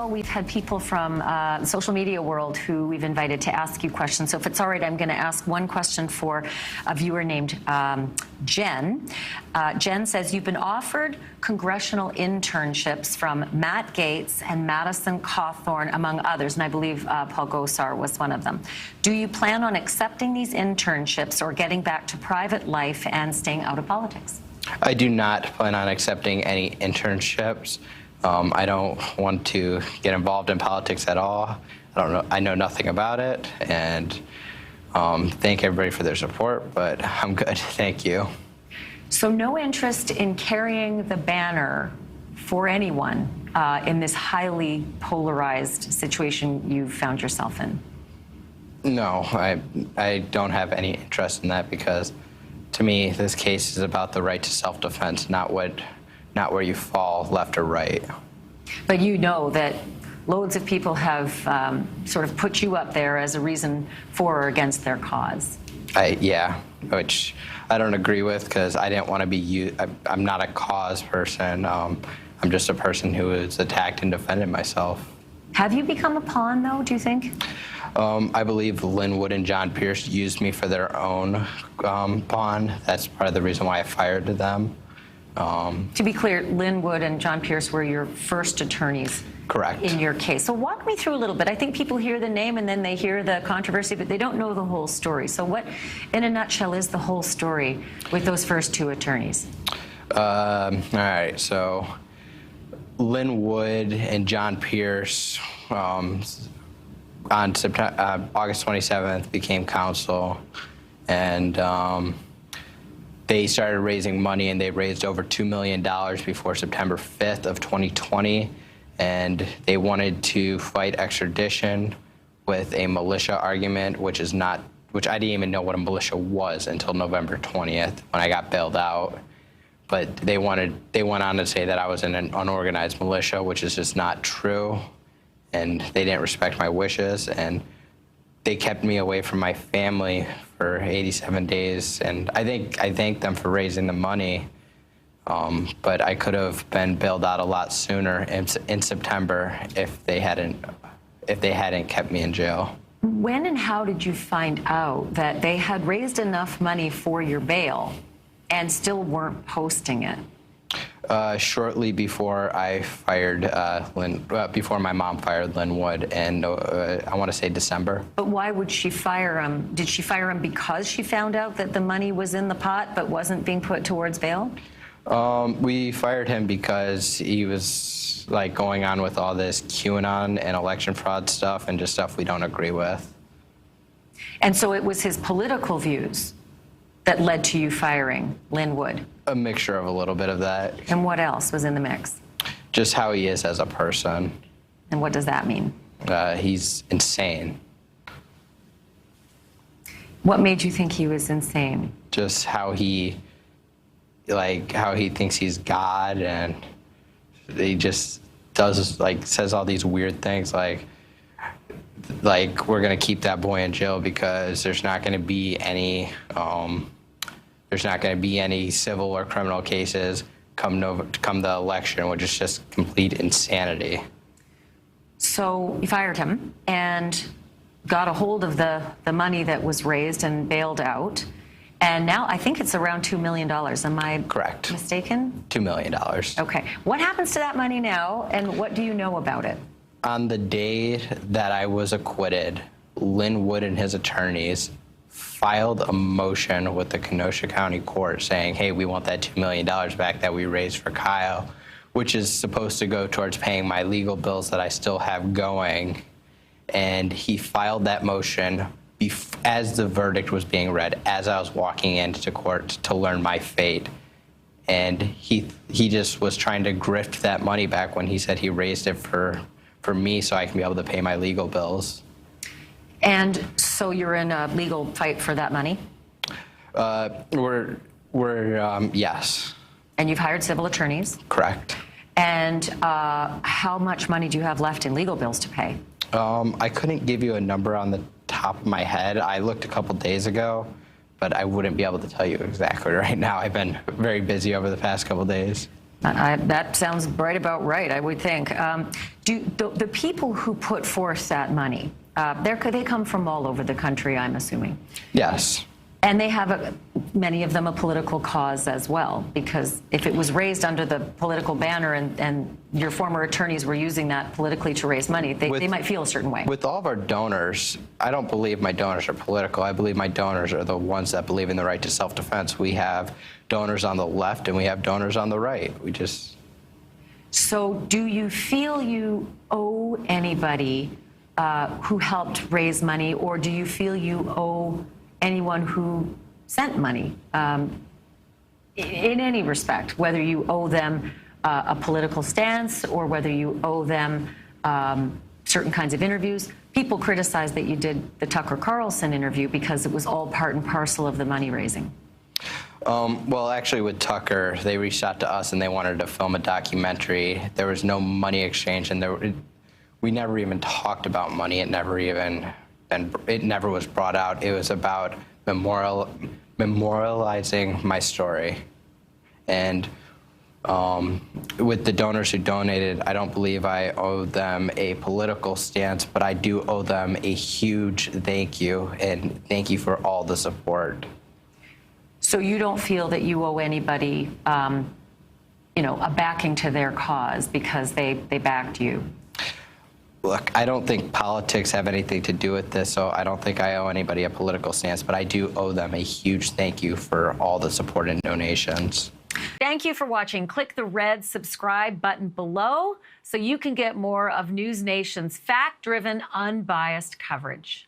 We've had people from the social media world who we've invited to ask you questions. So if it's all right, I'm going to ask one question for a viewer named Jen. Jen says, you've been offered congressional internships from Matt Gaetz and Madison Cawthorn, among others, and I believe Paul Gosar was one of them. Do you plan on accepting these internships or getting back to private life and staying out of politics? I do not plan on accepting any internships. I don't want to get involved in politics at all. I know nothing about it, and thank everybody for their support, but I'm good, thank you. So no interest in carrying the banner for anyone in this highly polarized situation you've found yourself in? No, I don't have any interest in that because, to me, this case is about the right to self-defense, not where you fall left or right. But you know that loads of people have sort of put you up there as a reason for or against their cause. Yeah, which I don't agree with because I didn't want to be used. I'm not a cause person. I'm just a person who is attacked and defended myself. Have you become a pawn, though, do you think? I believe Lynnwood and John Pierce used me for their own pawn. That's part of the reason why I fired them. To be clear, Lynnwood and John Pierce were your first attorneys. Correct. In your case. So walk me through a little bit. I think people hear the name and then they hear the controversy, but they don't know the whole story. So what, in a nutshell, is the whole story with those first two attorneys? All right, so Lynnwood and John Pierce on August 27th became counsel, and they started raising money, and they raised over $2 million before September 5th of 2020, and they wanted to fight extradition with a militia argument, which I didn't even know what a militia was until November 20th when I got bailed out. But they went on to say that I was in an unorganized militia, which is just not true, and they didn't respect my wishes, and they kept me away from my family for 87 days, and I thank them for raising the money, but I could have been bailed out a lot sooner in September if they hadn't kept me in jail. When and how did you find out that they had raised enough money for your bail and still weren't posting it? Shortly before I fired before my mom fired Lynnwood, and I want to say December. But why would she fire him? Did she fire him because she found out that the money was in the pot but wasn't being put towards bail? We fired him because he was going on with all this QAnon and election fraud stuff and just stuff we don't agree with. And so it was his political views that led to you firing Lynnwood? A mixture of a little bit of that. And what else was in the mix? Just how he is as a person. And what does that mean? He's insane. What made you think he was insane? Just how he thinks he's God, and he just does says all these weird things like we're gonna keep that boy in jail because there's not gonna be any civil or criminal cases come the election, which is just complete insanity. So you fired him and got a hold of the money that was raised and bailed out. And now I think it's around $2 million. Am I correct? Mistaken? $2 million. Okay. What happens to that money now, and what do you know about it? On the day that I was acquitted, Lynnwood and his attorneys filed a motion with the Kenosha County Court saying, hey, we want that $2 million back that we raised for Kyle, which is supposed to go towards paying my legal bills that I still have going. And he filed that motion as the verdict was being read, as I was walking into court to learn my fate. And he just was trying to grift that money back when he said he raised it for me so I can be able to pay my legal bills. And so you're in a legal fight for that money? Yes. And you've hired civil attorneys? Correct. And how much money do you have left in legal bills to pay? I couldn't give you a number on the top of my head. I looked a couple days ago, but I wouldn't be able to tell you exactly right now. I've been very busy over the past couple days. That sounds right about right, I would think. Do the people who put forth that money, they come from all over the country, I'm assuming? Yes. And they have, many of them, a political cause as well, because if it was raised under the political banner and your former attorneys were using that politically to raise money, they might feel a certain way. With all of our donors, I don't believe my donors are political. I believe my donors are the ones that believe in the right to self-defense. We have donors on the left and we have donors on the right. So do you feel you owe anybody who helped raise money, or do you feel you owe anyone who sent money, in any respect, whether you owe them a political stance or whether you owe them certain kinds of interviews? People criticize that you did the Tucker Carlson interview because it was all part and parcel of the money raising. Well, actually, with Tucker, they reached out to us and they wanted to film a documentary. There was no money exchange, and we never even talked about money. It never was brought out. It was about memorializing my story. And with the donors who donated, I don't believe I owe them a political stance, but I do owe them a huge thank you, and thank you for all the support. So you don't feel that you owe anybody, a backing to their cause because they backed you? Look, I don't think politics have anything to do with this, so I don't think I owe anybody a political stance, but I do owe them a huge thank you for all the support and donations. Thank you for watching. Click the red subscribe button below so you can get more of NewsNation's fact-driven, unbiased coverage.